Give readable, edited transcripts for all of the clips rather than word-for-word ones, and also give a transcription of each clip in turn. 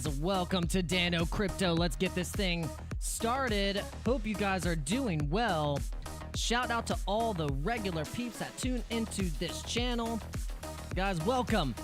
guys, welcome to Dano Crypto. Let's get this thing started. Hope you guys are doing well. Shout out to all the regular peeps that tune into this channel. Guys, welcome.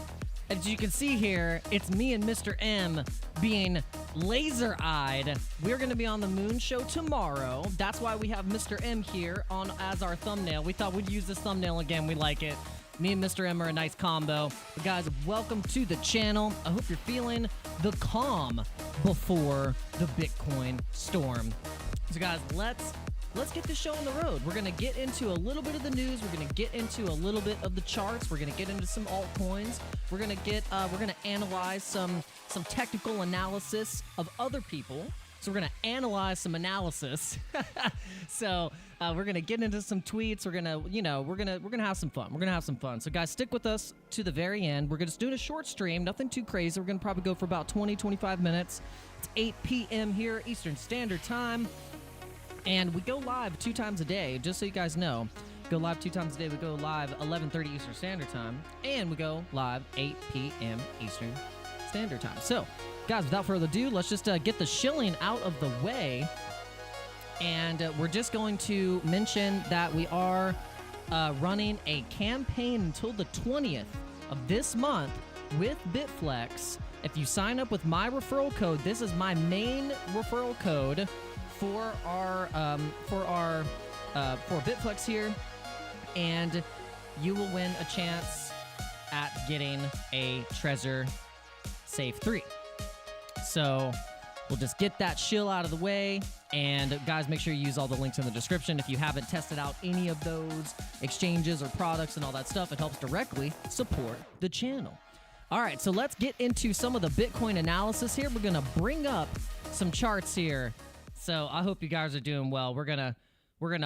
As you can see here, it's me and Mr. M being laser-eyed. We're going to be on the Moon Show tomorrow. That's why we have Mr. M here on as our thumbnail. We thought we'd use this thumbnail again. We like it. Me and Mr. M are a nice combo. But guys, welcome to the channel. I hope you're feeling the calm before the Bitcoin storm. So guys, let's get this show on the road. We're going to get into a little bit of the news. We're going to get into a little bit of the charts. We're going to get into some altcoins. We're going to analyze some technical analysis of other people. So we're going to analyze some analysis. So we're going to get into some tweets. We're going to have some fun. We're going to have some fun. So guys, stick with us to the very end. We're just doing a short stream, nothing too crazy. We're going to probably go for about 20-25 minutes. It's 8 p.m. here, Eastern Standard Time. And we go live 2 times a day, just so you guys know. Go live 2 times a day. We go live 11:30 Eastern Standard Time. And we go live 8 p.m. Eastern Standard Time. So, guys, without further ado, let's just get the shilling out of the way. And we're just going to mention that we are running a campaign until the 20th of this month with BITFLEX. If you sign up with my referral code, this is my main referral code for BITFLEX here, and you will win a chance at getting a Trezor Safe 3. So we'll just get that shill out of the way, and guys, make sure you use all the links in the description. If you haven't tested out any of those exchanges or products and all that stuff, it helps directly support the channel. All right, so let's get into some of the Bitcoin analysis here. We're gonna bring up some charts here. So I hope you guys are doing well. We're gonna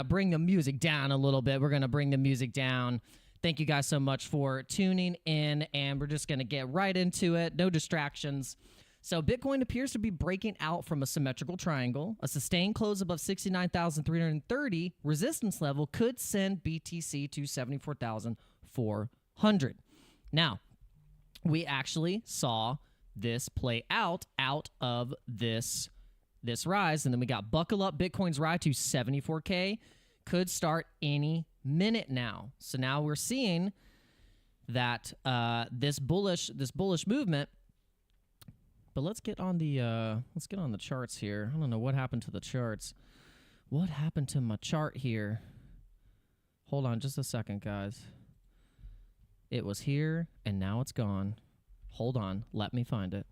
bring the music down a little bit. We're gonna bring the music down. Thank you guys so much for tuning in, and we're just gonna get right into it. No distractions. So Bitcoin appears to be breaking out from a symmetrical triangle. A sustained close above 69,330 resistance level could send BTC to 74,400. Now, we actually saw this play out of this rise, and then we got buckle up. Bitcoin's ride to 74K could start any minute now. So now we're seeing that this bullish movement. But let's get on the charts here. I don't know what happened to the charts. What happened to my chart here? Hold on just a second, guys. It was here and now it's gone. Hold on, let me find it.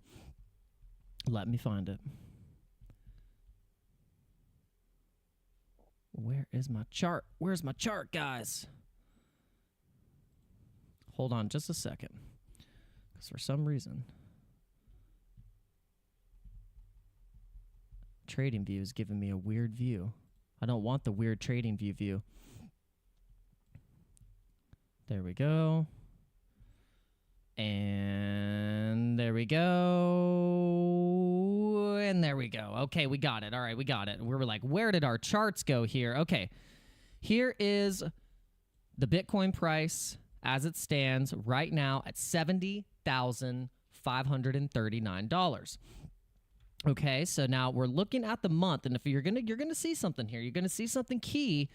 Where is my chart? Where's my chart, guys? Hold on just a second. Because for some reason, Trading View is giving me a weird view. I don't want the weird Trading View. There we go. And there we go. And there we go. Okay, we got it. All right, we got it. We were like, where did our charts go here? Okay, here is the Bitcoin price as it stands right now at $70,539. Okay, so now we're looking at the month, and if you're gonna see something here. You're gonna see something key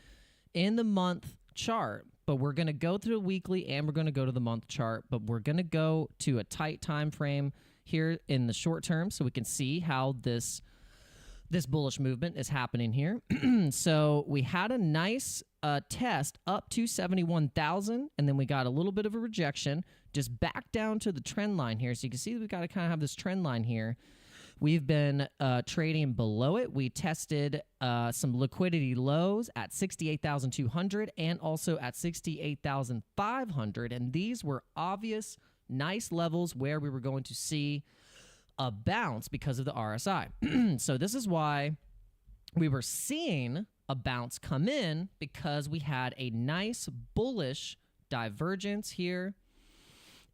in the month chart. But we're going to go through the weekly and we're going to go to the month chart. But we're going to go to a tight time frame here in the short term so we can see how this bullish movement is happening here. So we had a nice test up to 71,000, and then we got a little bit of a rejection just back down to the trend line here. So you can see we've got to kind of have this trend line here. We've been trading below it. We tested some liquidity lows at 68,200 and also at 68,500. And these were obvious, nice levels where we were going to see a bounce because of the RSI. So this is why we were seeing a bounce come in, because we had a nice bullish divergence here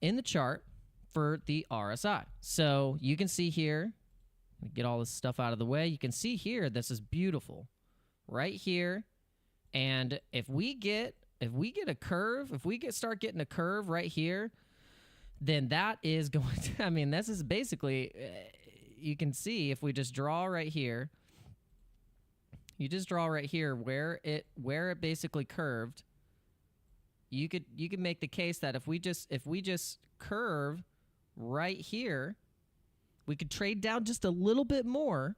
in the chart for the RSI. So you can see here, get all this stuff out of the way. You can see here, this is beautiful right here. And if we get a curve, start getting a curve right here, then that is going to, I mean, this is basically, you can see if we just draw right here, you just draw right here where it basically curved. You could make the case that if we just curve right here, we could trade down just a little bit more,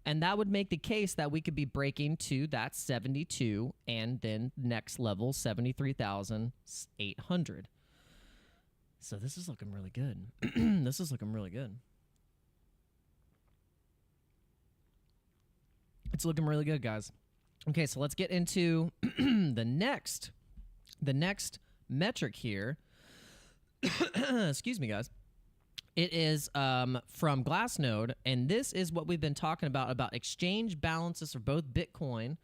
and that would make the case that we could be breaking to that 72 and then next level 73,800. So this is looking really good. This is looking really good. It's looking really good, guys. Okay, so let's get into the next metric here. Excuse me, guys. It is from Glassnode, and this is what we've been talking about exchange balances for both Bitcoin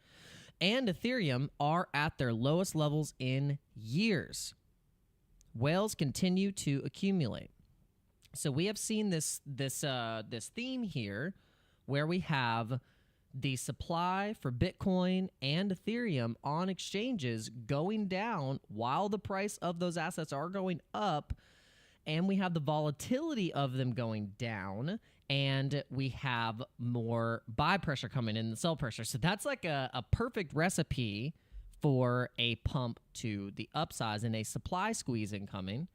and Ethereum are at their lowest levels in years. Whales continue to accumulate. So we have seen this theme here where we have the supply for Bitcoin and Ethereum on exchanges going down while the price of those assets are going up, and we have the volatility of them going down, and we have more buy pressure coming in than sell pressure. So that's like a perfect recipe for a pump to the upsize and a supply squeeze incoming.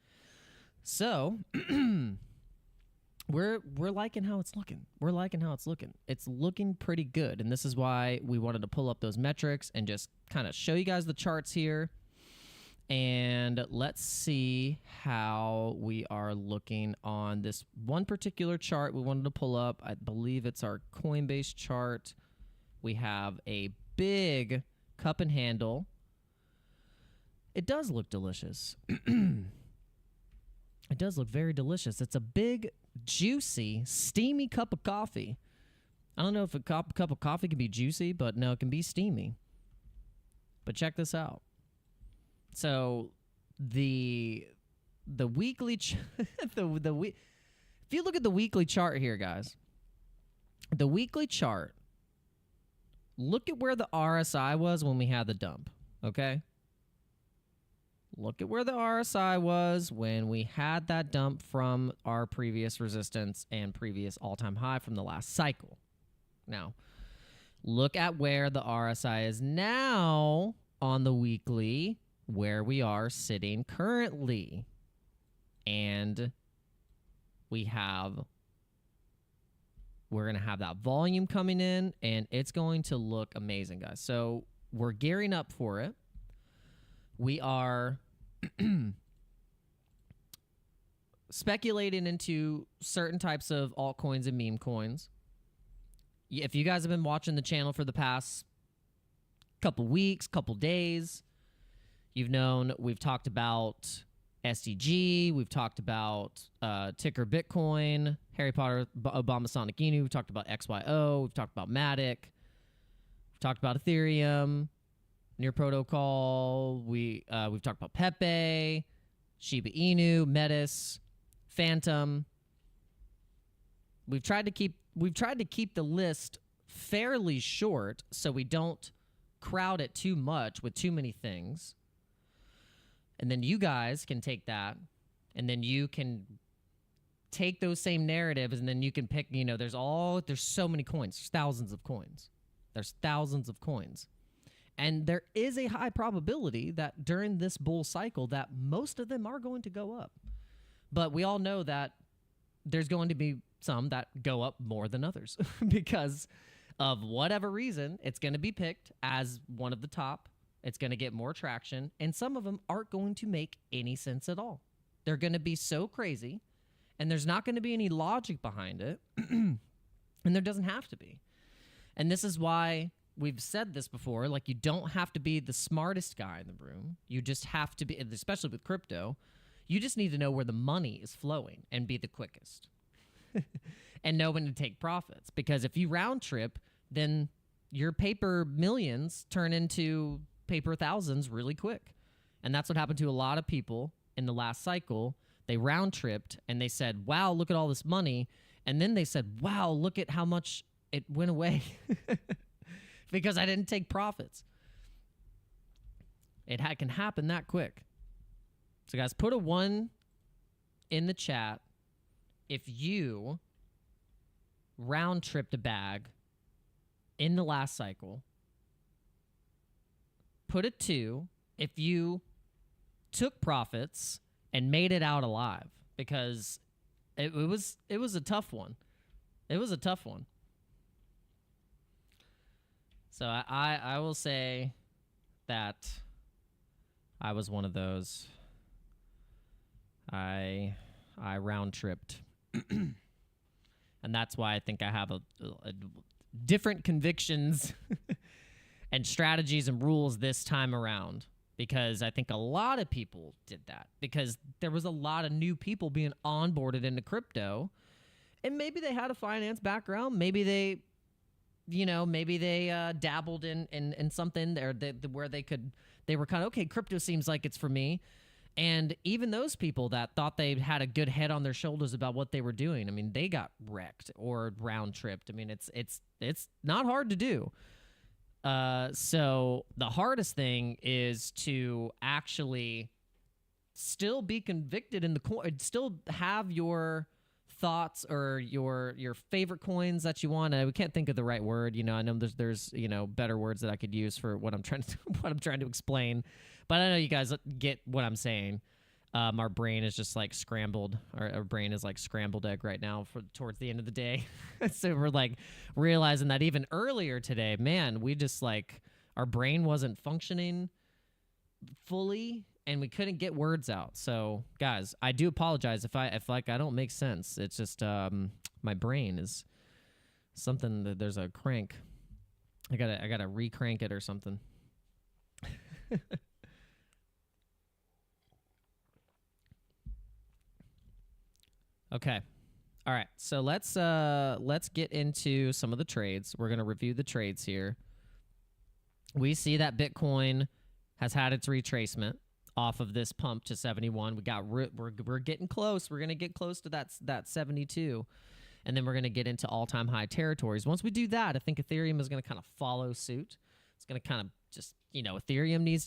So We're liking how it's looking. We're liking how it's looking. It's looking pretty good, and this is why we wanted to pull up those metrics and just kind of show you guys the charts here. And let's see how we are looking on this one particular chart we wanted to pull up. I believe it's our Coinbase chart. We have a big cup and handle. It does look delicious. It does look very delicious. It's a big, juicy, steamy cup of coffee. I don't know if a cup of coffee can be juicy, but no, it can be steamy. But check this out. So the weekly if you look at the weekly chart here, guys, the weekly chart, look at where the RSI was when we had the dump, okay? Look at where the RSI was when we had that dump from our previous resistance and previous all-time high from the last cycle. Now, look at where the RSI is now on the weekly, where we are sitting currently. And we're going to have that volume coming in, and it's going to look amazing, guys. So we're gearing up for it. We are speculating into certain types of altcoins and meme coins. If you guys have been watching the channel for the past couple weeks, couple days, you've known we've talked about SDG, we've talked about ticker Bitcoin, Harry Potter, Obama Sonic Inu, we've talked about XYO, we've talked about Matic, we've talked about Ethereum, Near Protocol, we've talked about Pepe, Shiba Inu, Metis, Phantom. We've tried to keep the list fairly short so we don't crowd it too much with too many things. And then you guys can take that, and then you can take those same narratives, and then you can pick, there's so many coins. There's thousands of coins. And there is a high probability that during this bull cycle that most of them are going to go up. But we all know that there's going to be some that go up more than others because of whatever reason. It's going to be picked as one of the top. It's going to get more traction, and some of them aren't going to make any sense at all. They're going to be so crazy, and there's not going to be any logic behind it, and there doesn't have to be. And this is why we've said this before, like, you don't have to be the smartest guy in the room. You just have to be, especially with crypto, you just need to know where the money is flowing and be the quickest and know when to take profits. Because if you round trip, then your paper millions turn into paper thousands really quick. And that's what happened to a lot of people in the last cycle. They round tripped and they said, wow, look at all this money. And then they said, wow, look at how much it went away because I didn't take profits. It can happen that quick. So guys, put a 1 in the chat if you round tripped a bag in the last cycle, put it to if you took profits and made it out alive, because it was a tough one. It was a tough one. So I will say that I was one of those. I round tripped. And that's why I think I have a different convictions and strategies and rules this time around, because I think a lot of people did that because there was a lot of new people being onboarded into crypto, and maybe they had a finance background. Maybe they, dabbled in something there where they were kind of, okay, crypto seems like it's for me. And even those people that thought they had a good head on their shoulders about what they were doing, I mean, they got wrecked or round tripped. I mean, it's not hard to do. So the hardest thing is to actually still be convicted in the coin, still have your thoughts or your favorite coins that you want. We can't think of the right word. I know there's better words that I could use for what I'm trying to explain. But I know you guys get what I'm saying. Our brain is just like scrambled. Our brain is like scrambled egg right now towards the end of the day. So we're like realizing that even earlier today, man, we just like our brain wasn't functioning fully and we couldn't get words out. So guys, I do apologize if I don't make sense. It's just my brain is something that there's a crank. I gotta recrank it or something. Okay. All right. So let's get into some of the trades. We're going to review the trades here. We see that Bitcoin has had its retracement off of this pump to 71. We're getting close. We're going to get close to that 72. And then we're going to get into all-time high territories. Once we do that, I think Ethereum is going to kind of follow suit. It's going to kind of just, Ethereum needs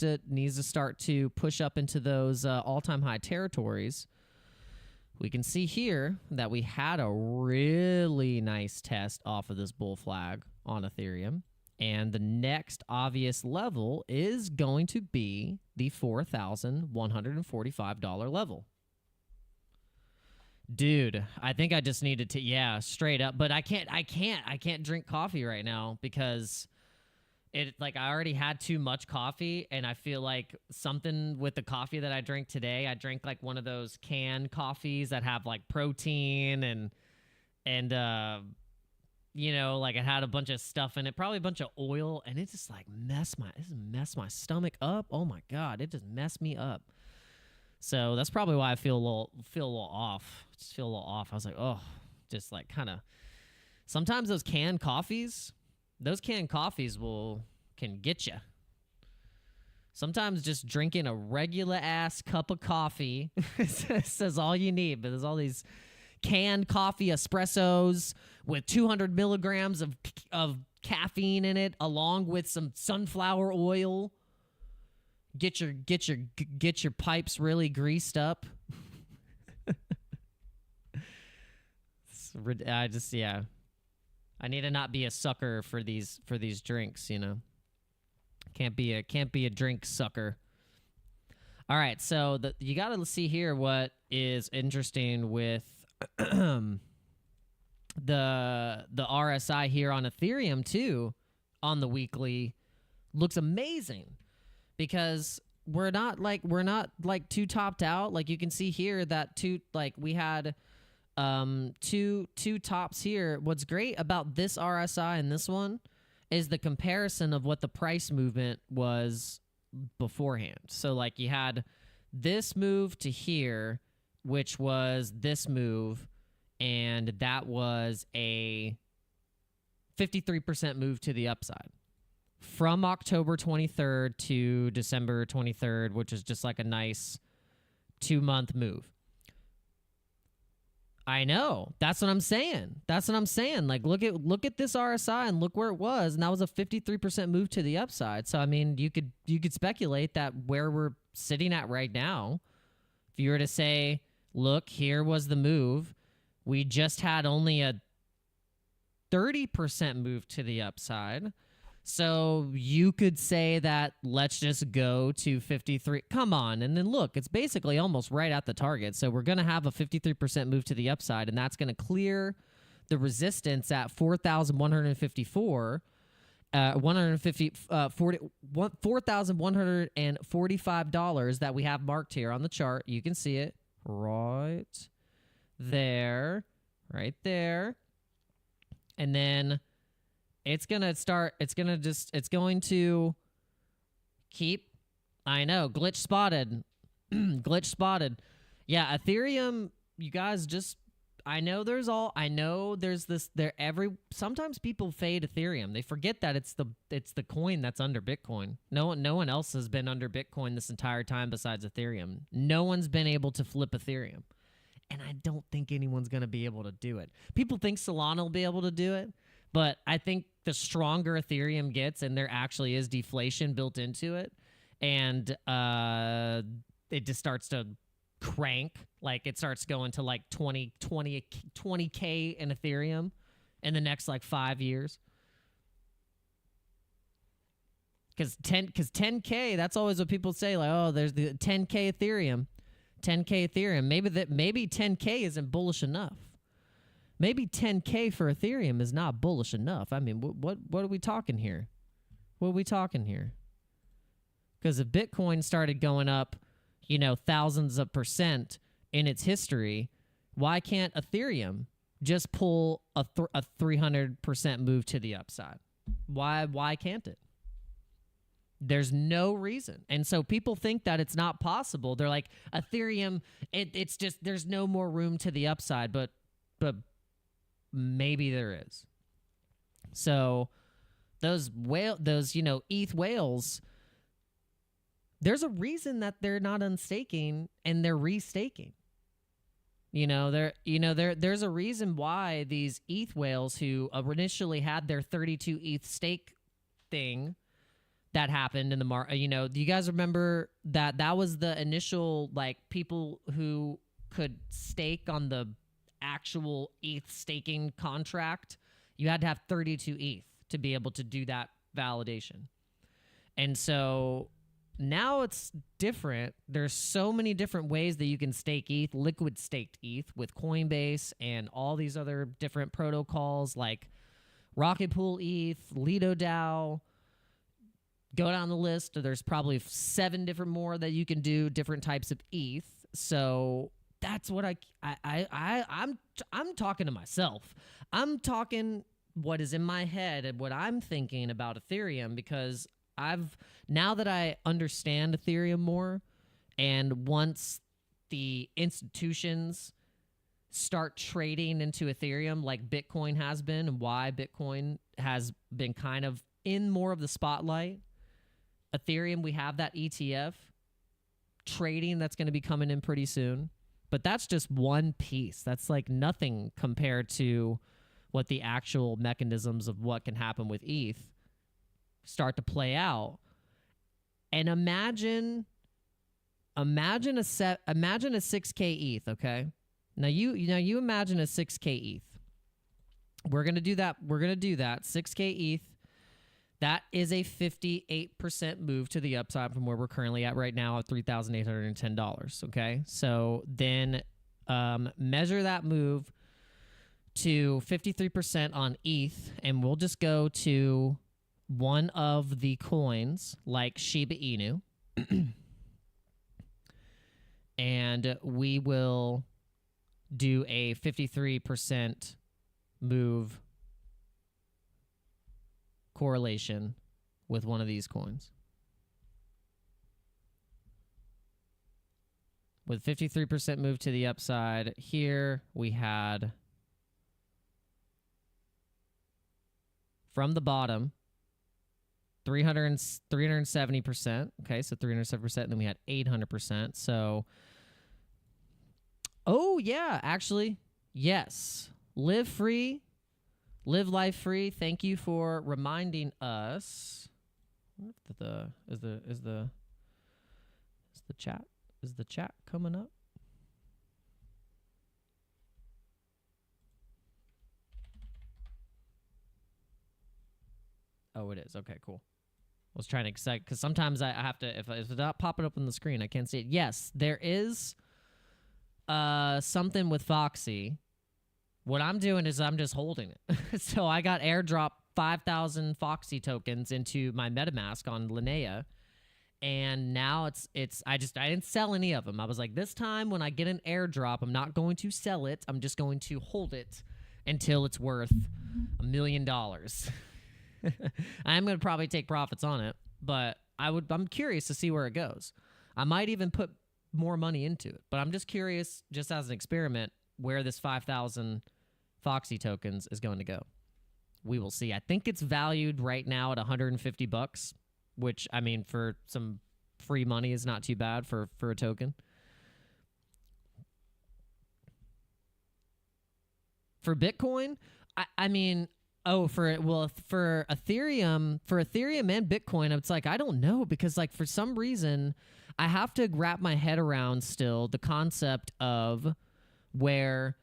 to start to push up into those all-time high territories. We can see here that we had a really nice test off of this bull flag on Ethereum. And the next obvious level is going to be the $4,145 level. Dude, I think I just needed to, straight up. But I can't drink coffee right now because I already had too much coffee, and I feel like something with the coffee that I drank today, I drank like one of those canned coffees that have like protein and like it had a bunch of stuff in it, probably a bunch of oil, and it just like messed my stomach up. Oh my God, it just messed me up. So that's probably why I feel a little off. Just feel a little off. I was like, oh, just like kind of. Sometimes those canned coffees can get you. Sometimes just drinking a regular ass cup of coffee says all you need, but there's all these canned coffee espressos with 200 milligrams of caffeine in it, along with some sunflower oil. Get your pipes really greased up. I need to not be a sucker for these drinks, Can't be a drink sucker. All right, so you got to see here what is interesting with the RSI here on Ethereum too, on the weekly, looks amazing because we're not too topped out. Like you can see here that we had two tops here. What's great about this RSI and this one is the comparison of what the price movement was beforehand. So like you had this move to here, which was this move, and that was a 53% move to the upside from October 23rd to December 23rd, which is just like a nice 2-month move. I know. That's what I'm saying. Like, look at this RSI and look where it was, and that was a 53% move to the upside. So, I mean, you could speculate that where we're sitting at right now, if you were to say, look, here was the move. We just had only a 30% move to the upside. So you could say that let's just go to 53. Come on. And then look, it's basically almost right at the target. So we're going to have a 53% move to the upside, and that's going to clear the resistance at 4,154. $4,145 that we have marked here on the chart. You can see it right there, right there. And then it's going to keep, I know, glitch spotted. Glitch spotted. Yeah, Ethereum, you guys just, sometimes people fade Ethereum. They forget that it's the coin that's under Bitcoin. No one else has been under Bitcoin this entire time besides Ethereum. No one's been able to flip Ethereum. And I don't think anyone's going to be able to do it. People think Solana will be able to do it, but I think the stronger Ethereum gets, and there actually is deflation built into it, and it just starts to crank. Like, it starts going to like 20K in Ethereum in the next like 5 years. Because 10K, that's always what people say, like, oh, there's the 10K Ethereum. 10K Ethereum. Maybe 10K isn't bullish enough. Maybe 10K for Ethereum is not bullish enough. I mean, what are we talking here? What are we talking here? Because if Bitcoin started going up, thousands of percent in its history, why can't Ethereum just pull a 300% move to the upside? Why can't it? There's no reason. And so people think that it's not possible. They're like, Ethereum, it's just, there's no more room to the upside, but maybe there is. So those ETH whales, there's a reason that they're not unstaking and they're restaking. There's a reason why these ETH whales who initially had their 32 ETH stake thing that happened in the market. Do you guys remember that was the initial, like, people who could stake on the actual ETH staking contract? You had to have 32 ETH to be able to do that validation. And so now it's different. There's so many different ways that you can stake ETH, liquid staked ETH with Coinbase and all these other different protocols like Rocket Pool ETH, Lido DAO. Go down the list. There's probably 7 different more that you can do, different types of ETH. So that's what I'm talking to myself. I'm talking what is in my head and what I'm thinking about Ethereum, because now that I understand Ethereum more, and once the institutions start trading into Ethereum like Bitcoin has been, and why Bitcoin has been kind of in more of the spotlight, Ethereum, we have that ETF trading that's going to be coming in pretty soon. But that's just one piece. That's like nothing compared to what the actual mechanisms of what can happen with ETH start to play out. And imagine a 6K ETH, okay? Now you imagine a 6K ETH. We're going to do that. 6K ETH. That is a 58% move to the upside from where we're currently at right now at $3,810, okay? So then measure that move to 53% on ETH, and we'll just go to one of the coins like Shiba Inu, and we will do a 53% move correlation with one of these coins. With 53% move to the upside, here we had from the bottom 370%. Okay, so 370%, and then we had 800%. So, oh yeah, actually, yes. Live free. Live life free. Thank you for reminding us. Is the chat coming up? Oh, it is. Okay, cool. I was trying to excite because sometimes I have to, if it's not popping up on the screen, I can't see it. Yes, there is something with Foxy. What I'm doing is I'm just holding it. So I got airdrop 5,000 Foxy tokens into my MetaMask on Linnea. And now I didn't sell any of them. I was like, this time when I get an airdrop, I'm not going to sell it. I'm just going to hold it until it's worth $1 million. I'm going to probably take profits on it, but I'm curious to see where it goes. I might even put more money into it, but I'm just curious, just as an experiment, where this 5,000 Foxy tokens is going to go. We will see. I think it's valued right now at $150, which, I mean, for some free money is not too bad for a token. For Bitcoin, I mean, for Ethereum and Bitcoin, it's like, I don't know, because like for some reason I have to wrap my head around still the concept of where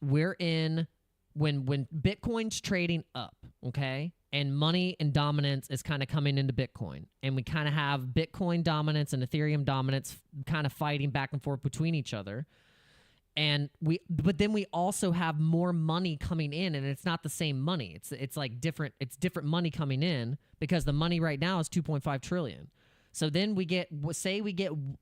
we're in when Bitcoin's trading up, okay? And money and dominance is kind of coming into Bitcoin. And we kind of have Bitcoin dominance and Ethereum dominance kind of fighting back and forth between each other. But then we also have more money coming in, and it's not the same money. It's like different. It's different money coming in because the money right now is 2.5 trillion. So then we get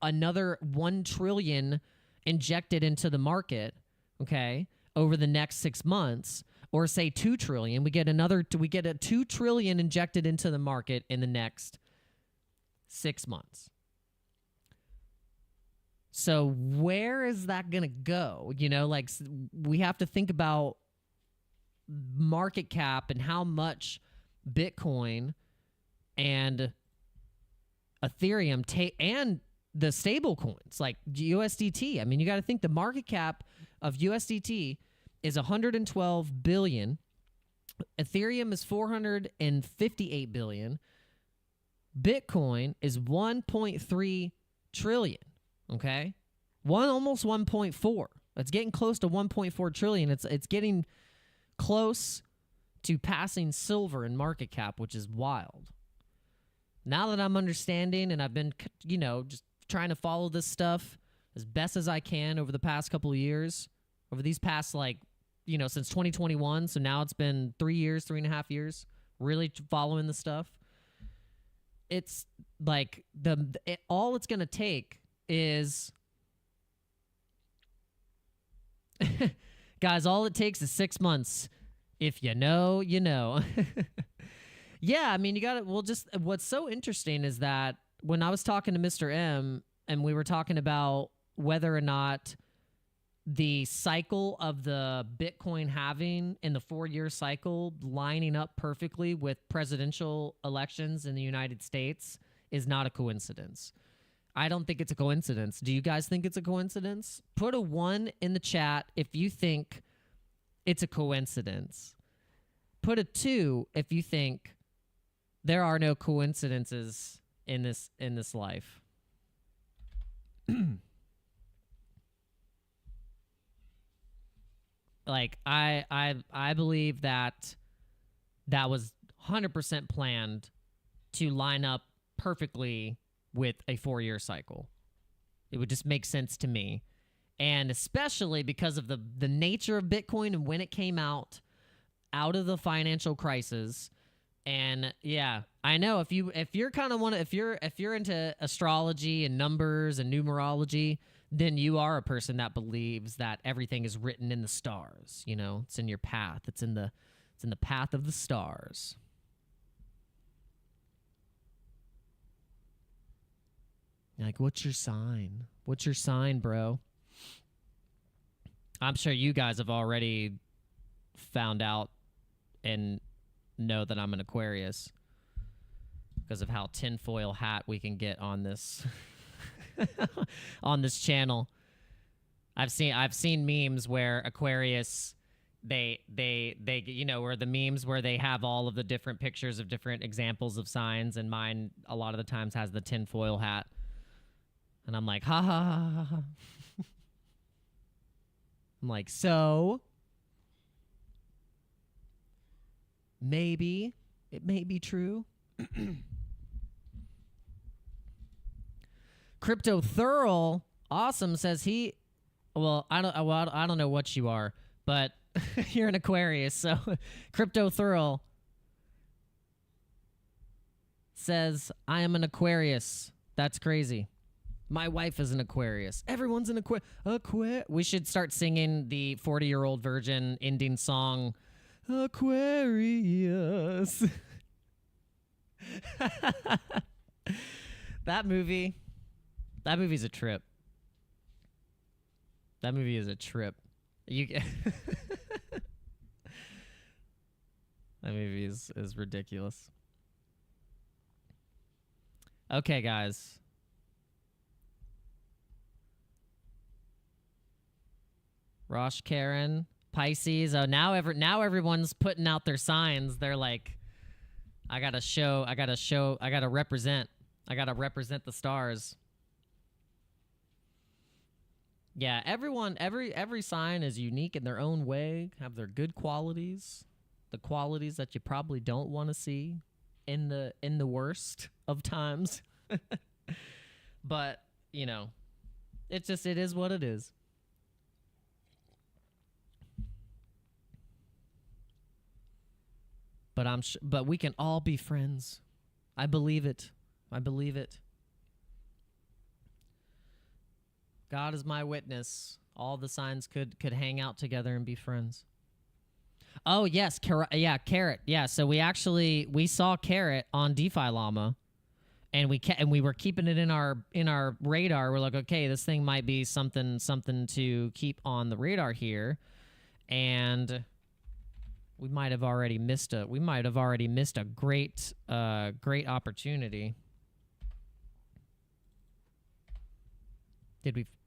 another 1 trillion injected into the market, okay, over the next 6 months, or say 2 trillion. We get a 2 trillion injected into the market in the next 6 months. So where is that going to go? You know, like we have to think about market cap and how much Bitcoin and Ethereum and the stable coins like USDT. I mean, you got to think the market cap of USDT is 112 billion. Ethereum is 458 billion. Bitcoin is 1.3 trillion. Okay, almost 1.4. It's getting close to 1.4 trillion. It's getting close to passing silver in market cap, which is wild. Now that I'm understanding, and I've been, just trying to follow this stuff as best as I can over the past couple of years, over these past, since 2021. So now it's been 3.5 years, really following the stuff. It's like all it's going to take is guys, all it takes is 6 months. If you know, you know. Yeah, I mean, what's so interesting is that when I was talking to Mr. M and we were talking about whether or not the cycle of the Bitcoin halving in the 4-year cycle lining up perfectly with presidential elections in the United States is not a coincidence. I don't think it's a coincidence. Do you guys think it's a coincidence? Put a 1 in the chat if you think it's a coincidence. Put a 2 if you think there are no coincidences in this life. Like I believe that was 100% planned to line up perfectly with a 4-year cycle. It would just make sense to me. And especially because of the nature of Bitcoin and when it came out of the financial crisis. And yeah, I know if you're kind of if you're into astrology and numbers and numerology, then you are a person that believes that everything is written in the stars. You know, it's in your path. It's in the path of the stars. Like, what's your sign? What's your sign, bro? I'm sure you guys have already found out and know that I'm an Aquarius because of how tinfoil hat we can get on this on this channel. I've seen memes where Aquarius they where the memes where they have all of the different pictures of different examples of signs, and mine a lot of the times has the tinfoil hat. And I'm like, ha ha ha ha ha. I'm like, so maybe It may be true. CryptoThurl awesome says he. Well, I don't know what you are, but you're an Aquarius. So CryptoThurl says I am an Aquarius. That's crazy. My wife is an Aquarius. Everyone's an Aquarius. We should start singing the 40-year-old virgin ending song, Aquarius. That movie's a trip. That movie is a trip. That movie is ridiculous. Okay, guys. Rosh Karen, Pisces. Oh, now everyone's putting out their signs. They're like, I gotta represent the stars. Yeah, every sign is unique in their own way, have their good qualities, the qualities that you probably don't want to see in the worst of times. But, you know, it is what it is. But we can all be friends. I believe it. God is my witness. All the signs could hang out together and be friends. Oh yes, Carrot. Yeah, so we saw Carrot on DeFi Llama, and we were keeping it in our radar. We're like, okay, this thing might be something to keep on the radar here, and we might have already missed a great opportunity.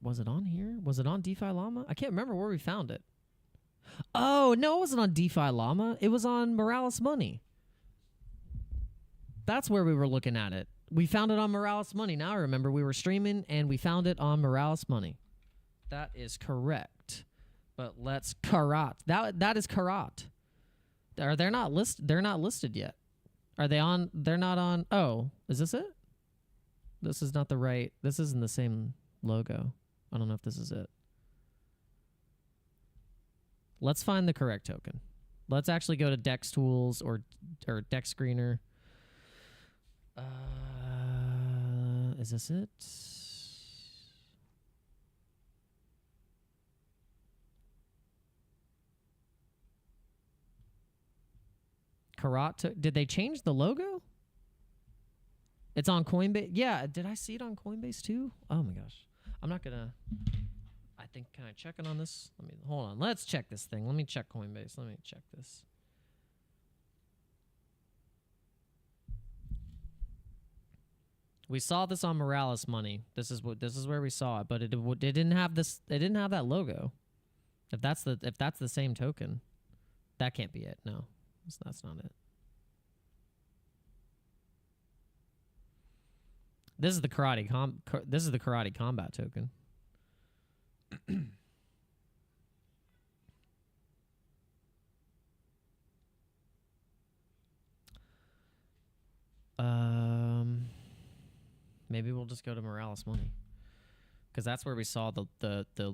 Was it on here? Was it on DeFi Llama? I can't remember where we found it. Oh, no, it wasn't on DeFi Llama. It was on Morales Money. That's where we were looking at it. We found it on Morales Money. Now I remember we were streaming and we found it on Morales Money. That is correct. But let's Karat. That is Karat. They're not listed yet. Are they on? They're not on. Oh, is this it? This is not the right. This isn't the same logo. I don't know if this is it. Let's find the correct token. Let's actually go to Dex Tools or Dex Screener. Is this it? Karat. Did they change the logo? It's on Coinbase. Yeah, did I see it on Coinbase too? Oh my gosh. I'm not gonna. I think, can I check it on this? Hold on. Let's check this thing. Let me check Coinbase. Let me check this. We saw this on Morales Money. This is where we saw it, but it didn't have this. It didn't have that logo. If that's the same token, that can't be it. No, that's not it. This is the karate combat token. Maybe we'll just go to Morales Money, because that's where we saw the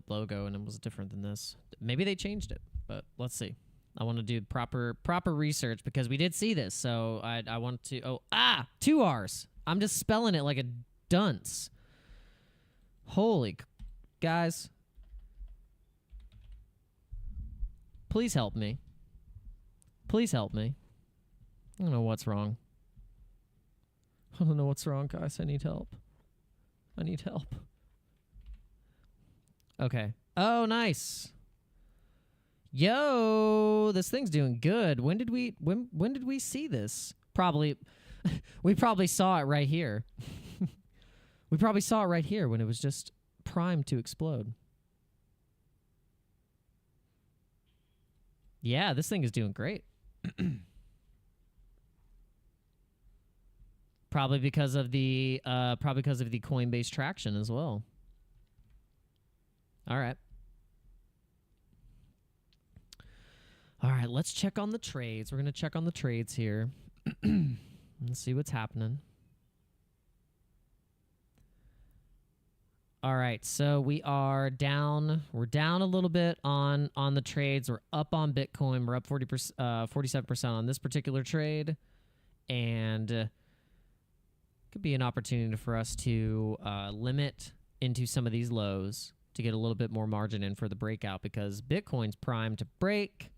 logo and it was different than this. Maybe they changed it, but let's see. I want to do proper research because we did see this, so I want to. Two R's. I'm just spelling it like a dunce. Holy guys. Please help me. Please help me. I don't know what's wrong. I don't know what's wrong, guys. I need help. I need help. Okay. Oh, nice. Yo, this thing's doing good. When did we see this? Probably we probably saw it right here. We probably saw it right here when it was just primed to explode. Yeah, this thing is doing great. Probably because of the Coinbase traction as well. All right. All right, let's check on the trades. We're going to check on the trades here. Let's see what's happening. All right, so we are down. We're down a little bit on the trades. We're up on Bitcoin. We're up 47% on this particular trade, and could be an opportunity for us to limit into some of these lows to get a little bit more margin in for the breakout, because Bitcoin's primed to break,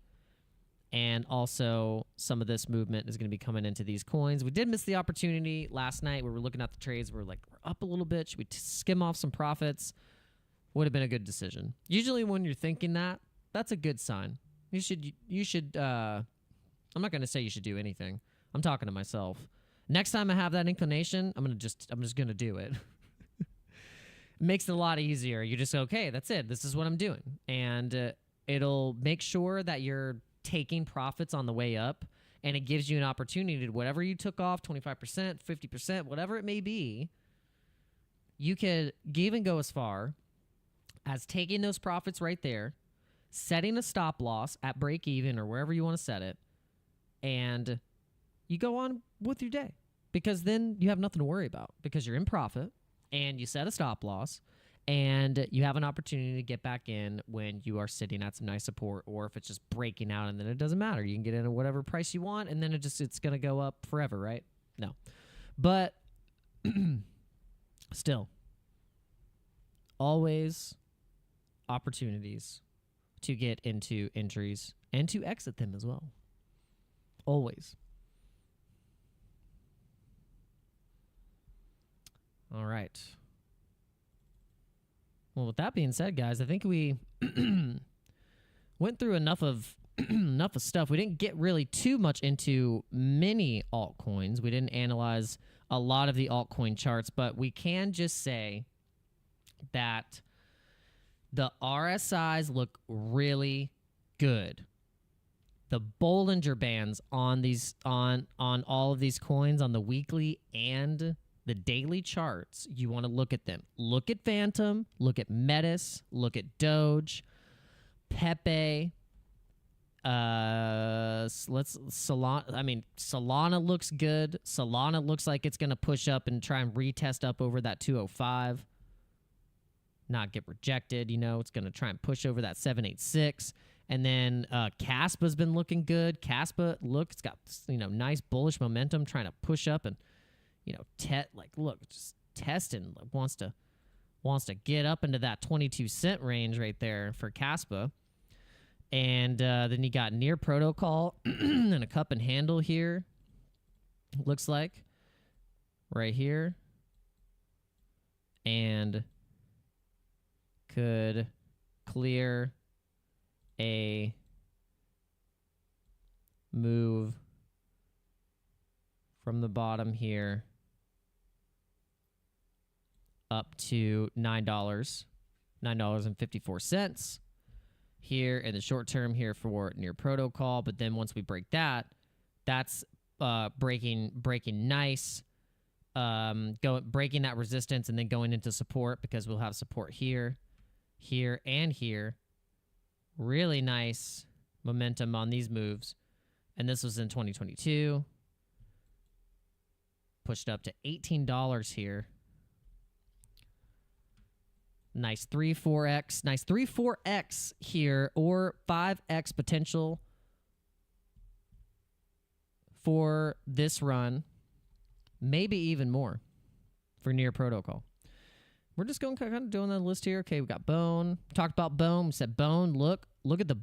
and also some of this movement is going to be coming into these coins. We did miss the opportunity last night. We were looking at the trades. We're like, we're up a little bit. Should we skim off some profits? Would have been a good decision. Usually when you're thinking that, that's a good sign. You should, I'm not going to say you should do anything. I'm talking to myself. Next time I have that inclination, I'm just going to do it. It makes it a lot easier. You just go, okay, that's it. This is what I'm doing. And it'll make sure that you're taking profits on the way up, and it gives you an opportunity to, whatever you took off, 25%, 50%, whatever it may be, you could even go as far as taking those profits right there, setting a stop loss at break even or wherever you want to set it, and you go on with your day, because then you have nothing to worry about, because you're in profit and you set a stop loss, and you have an opportunity to get back in when you are sitting at some nice support, or if it's just breaking out, and then it doesn't matter. You can get in at whatever price you want, and then it's going to go up forever, right? No. But still, always opportunities to get into entries and to exit them as well. Always. All right. Well, with that being said, guys, I think we went through enough of stuff. We didn't get really too much into many altcoins. We didn't analyze a lot of the altcoin charts, but we can just say that the RSIs look really good. The Bollinger Bands on these on all of these coins on the weekly and the daily charts, you want to look at them. Look at Phantom, look at Metis, look at Doge, Pepe. Solana. I mean, Solana looks good. Solana looks like it's going to push up and try and retest up over that 205. Not get rejected, it's going to try and push over that 786. And then Caspa's been looking good. Caspa, look, it's got nice bullish momentum, trying to push up and look, just testing, wants to get up into that 22-cent range right there for Caspa. And then you got Near Protocol and a cup and handle here, looks like, right here. And could clear a move from the bottom here up to $9.54 here in the short term here for Near Protocol. But then once we break that, that's breaking nice, breaking that resistance and then going into support, because we'll have support here, here, and here. Really nice momentum on these moves. And this was in 2022. Pushed up to $18 here. Nice 3-4x. Nice 3-4x here, or 5x potential for this run. Maybe even more for Near Protocol. We're just going kind of doing the list here. Okay, we got Bone. Talked about Bone. We said Bone. Look at the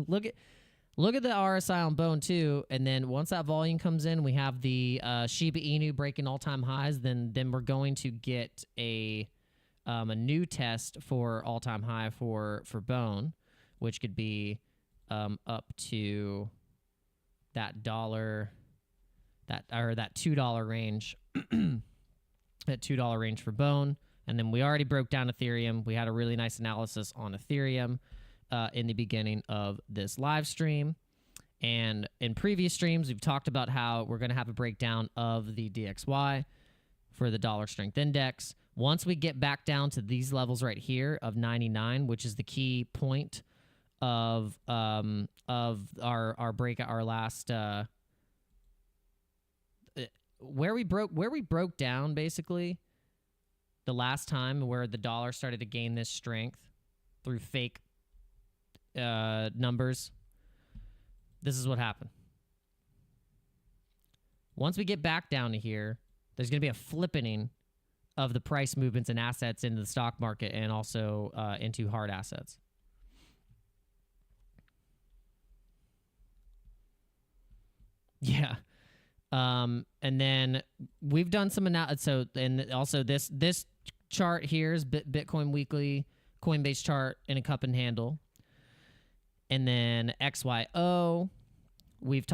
look at the RSI on Bone too. And then once that volume comes in, we have the Shiba Inu breaking all-time highs. Then we're going to get a new test for all-time high for Bone, which could be up to that $2 range, that $2 range for Bone. And then we already broke down Ethereum. We had a really nice analysis on Ethereum in the beginning of this live stream. And in previous streams, we've talked about how we're going to have a breakdown of the DXY for the dollar strength index. Once we get back down to these levels right here of 99, which is the key point of our breakout, our last where we broke down basically the last time, where the dollar started to gain this strength through fake numbers. This is what happened. Once we get back down to here, there's going to be a flippening of the price movements and assets into the stock market and also into hard assets. Yeah. And then we've done some analysis. So, and also this chart here is Bitcoin Weekly, Coinbase chart in a cup and handle. And then XYO, we've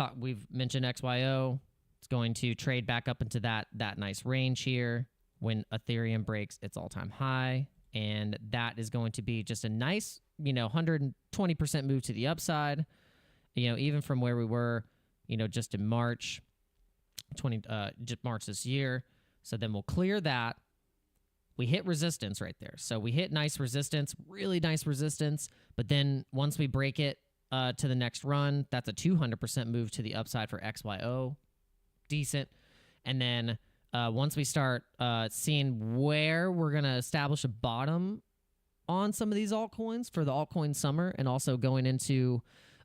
mentioned XYO. It's going to trade back up into that nice range here when Ethereum breaks its all-time high, and that is going to be just a nice, 120% move to the upside. Even from where we were, just in March this year. So then we'll clear that. We hit resistance right there. So we hit nice resistance, really nice resistance. But then once we break it to the next run, that's a 200% move to the upside for XYO. Decent. And then once we start seeing where we're going to establish a bottom on some of these altcoins for the altcoin summer, and also going into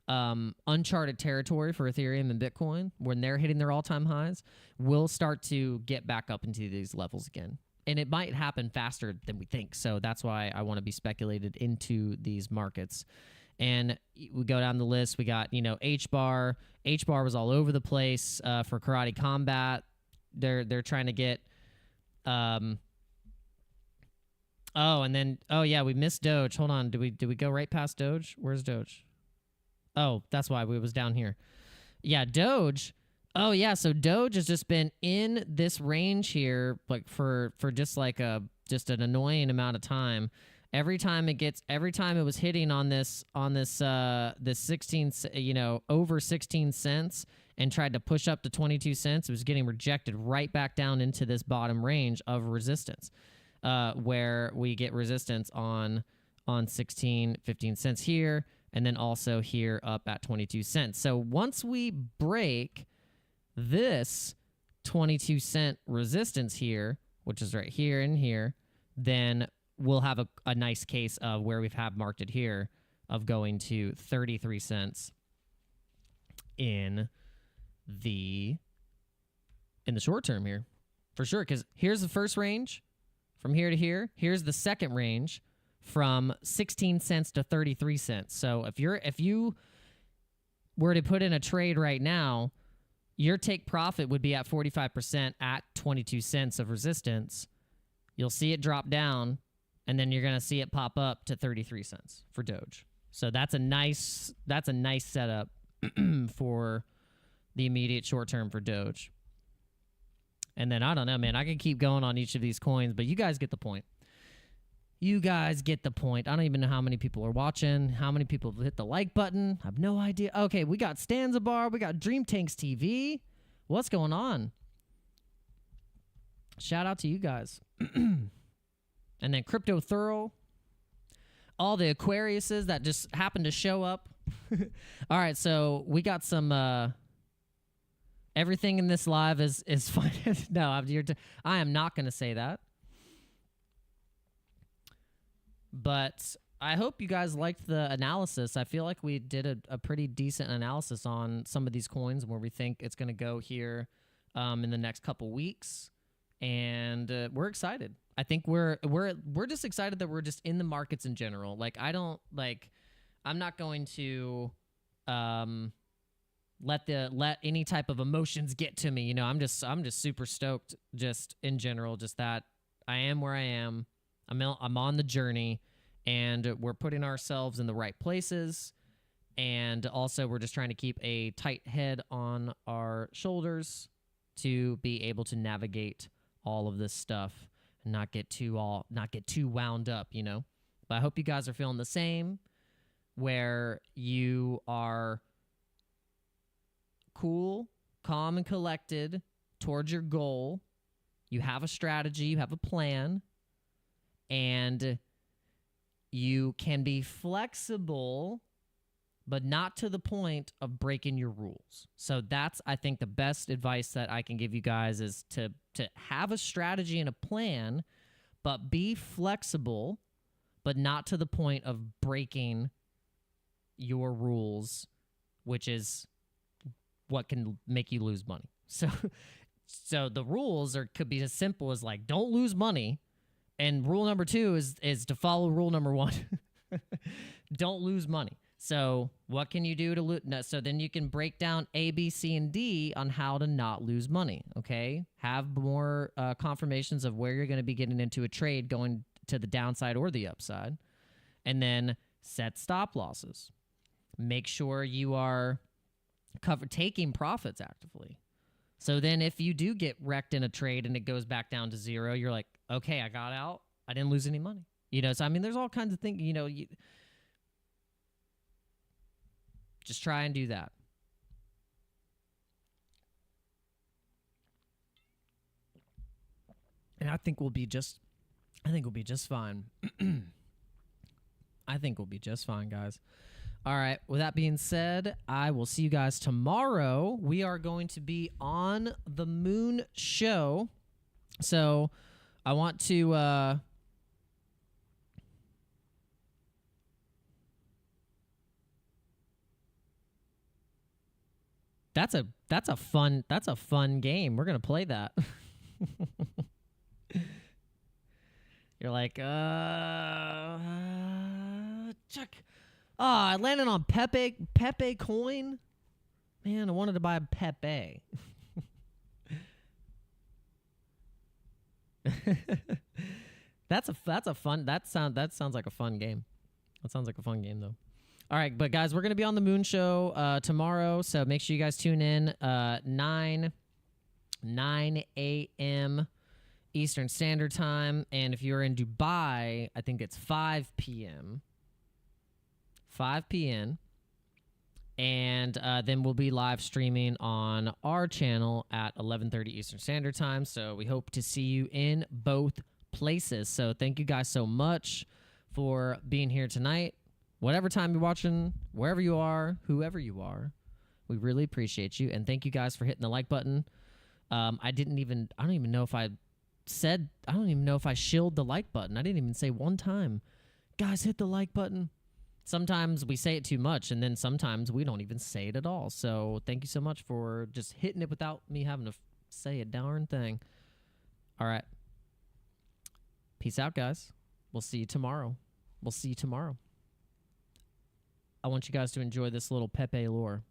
uncharted territory for Ethereum and Bitcoin, when they're hitting their all-time highs, we'll start to get back up into these levels again. And it might happen faster than we think. So that's why I want to be speculated into these markets. And we go down the list. We got, H-bar. H-bar was all over the place for Karate Combat. They're trying to get... and then... Oh, yeah, we missed Doge. Hold on. Did we go right past Doge? Where's Doge? Oh, that's why we was down here. Yeah, Doge... Oh yeah, so Doge has just been in this range here, like for just an annoying amount of time. Every time it was hitting on this 16, over 16 cents, and tried to push up to 22 cents, it was getting rejected right back down into this bottom range of resistance, where we get resistance on 16, 15 cents here, and then also here up at 22 cents. So once we break this 22 cent resistance here, which is right here and here, then we'll have a nice case of where we've marked it here of going to 33 cents in the short term here, for sure. Because here's the first range from here to here. Here's the second range from 16 cents to 33 cents. So if you were to put in a trade right now, your take profit would be at 45% at 22 cents of resistance. You'll see it drop down, and then you're going to see it pop up to 33 cents for Doge. So that's a nice setup for the immediate short term for Doge. And then I don't know, man. I can keep going on each of these coins, but you guys get the point. I don't even know how many people are watching, how many people have hit the like button. I have no idea. Okay, we got Stanza Bar. We got Dream Tanks TV. What's going on? Shout out to you guys. And then Crypto Thorough. All the Aquariuses that just happened to show up. All right, so we got some... everything in this live is fine. No, I am not going to say that. But I hope you guys liked the analysis. I feel like we did a pretty decent analysis on some of these coins and where we think it's going to go here in the next couple weeks. And we're excited. I think we're just excited that we're just in the markets in general. I'm not going to let any type of emotions get to me. I'm just super stoked just in general, just that I am where I am. I'm on the journey, and we're putting ourselves in the right places, and also we're just trying to keep a tight head on our shoulders to be able to navigate all of this stuff and not get too wound up, But I hope you guys are feeling the same, where you are cool, calm, and collected towards your goal. You have a strategy, you have a plan, and you can be flexible but not to the point of breaking your rules. So that's, I think, the best advice that I can give you guys is to have a strategy and a plan, but be flexible, but not to the point of breaking your rules, which is what can make you lose money. So the rules could be as simple as like, don't lose money. And rule number 2 is to follow rule number 1. Don't lose money. So what can you do to lose? No, so then you can break down A, B, C, and D on how to not lose money, okay? Have more confirmations of where you're going to be getting into a trade going to the downside or the upside. And then set stop losses. Make sure you are taking profits actively. So then if you do get wrecked in a trade and it goes back down to 0, you're like, okay, I got out. I didn't lose any money. You know, so I mean, there's all kinds of things, you know, just try and do that. And I think we'll be just fine. I think we'll be just fine, guys. All right, with that being said, I will see you guys tomorrow. We are going to be on the Moon Show. So I want to that's a fun game. We're gonna play that. You're like, check. Ah, I landed on Pepe coin. Man, I wanted to buy a Pepe. That sounds like a fun game. That sounds like a fun game though. All right, but guys, we're gonna be on the Moon Show tomorrow, so make sure you guys tune in 9 a.m. Eastern Standard Time, and if you're in Dubai, I think it's 5 p.m. 5 p.m. And then we'll be live streaming on our channel at 11:30 Eastern Standard Time. So we hope to see you in both places. So thank you guys so much for being here tonight. Whatever time you're watching, wherever you are, whoever you are, we really appreciate you. And thank you guys for hitting the like button. I don't even know if I shilled the like button. I didn't even say one time, guys, hit the like button. Sometimes we say it too much, and then sometimes we don't even say it at all. So thank you so much for just hitting it without me having to say a darn thing. All right. Peace out, guys. We'll see you tomorrow. I want you guys to enjoy this little Pepe lore.